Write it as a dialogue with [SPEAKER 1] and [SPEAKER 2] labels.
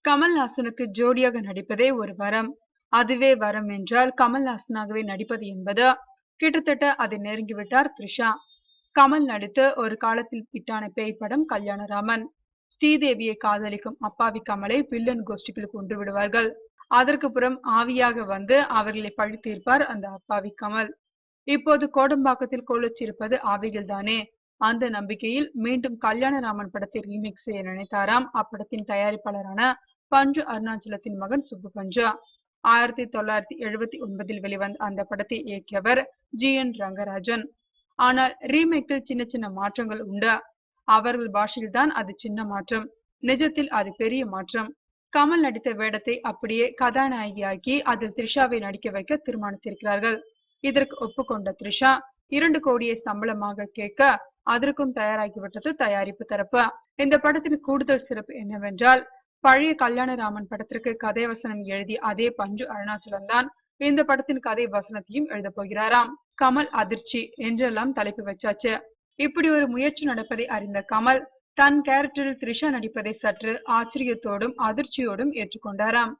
[SPEAKER 1] கமல்ஹாசனுக்கு ஜோடியாக நடிப்பதே ஒரு வரம். அதுவே வரம் என்றால் கமல்ஹாசனாகவே நடிப்பது என்பது. கிட்டத்தட்ட அதை நெருங்கிவிட்டார் த்ரிஷா. கமல் நடித்த ஒரு காலத்தில் ஹிட்டான பேய் படம் கல்யாணராமன். ஸ்ரீதேவியை காதலிக்கும் அப்பாவி கமலை வில்லன் கோஷ்டிகள் கொன்று விடுவார்கள். அதற்கு புறம் ஆவியாக வந்து அவர்களை பழி தீர்ப்பார் அந்த அப்பாவி கமல். இப்போது கோடம்பாக்கத்தில் கொளுச்சிருப்பது ஆவிகள் தானே. அந்த நம்பிக்கையில் மீண்டும் கல்யாணராமன் படத்தை ரீமேக் செய்ய நினைத்தாராம் அப்படத்தின் தயாரிப்பாளரான பஞ்சு அருணாச்சலத்தின் மகன் சுப்பு பஞ்சு. 1979 வெளிவந்த அந்த படத்தை இயக்கியவர் ஜி.என். ரங்கராஜன். ஆனால் ரீமேக்கில் சின்ன சின்ன மாற்றங்கள் உண்டு. அவர்கள் பாஷையில் தான் அது சின்ன மாற்றம், நிஜத்தில் அது பெரிய மாற்றம். கமல் நடித்த வேடத்தை அப்படியே கதாநாயகியாக்கி அதில் த்ரிஷாவை நடிக்க வைக்க தீர்மானித்திருக்கிறார்கள். இதற்கு ஒப்புக்கொண்ட த்ரிஷா 2 கோடியை சம்பளமாக கேட்க அதற்கும் தயாராகிவிட்டது தயாரிப்பு தரப்பு. இந்த படத்தின் கூடுதல் சிறப்பு என்னவென்றால், பழைய கல்யாணராமன் படத்திற்கு கதை வசனம் எழுதிய அதே பஞ்சு அருணாச்சலம் தான் இந்த படத்தின் கதை வசனத்தையும் எழுத போகிறாராம். கமல் அதிர்ச்சி என்றெல்லாம் தலைப்பு வச்சாச்சு. இப்படி ஒரு முயற்சி நடப்பதை அறிந்த கமல் தன் கேரக்டரில் த்ரிஷா நடிப்பதை சற்று ஆச்சரியத்தோடும் அதிர்ச்சியோடும் ஏற்றுக்கொண்டாராம்.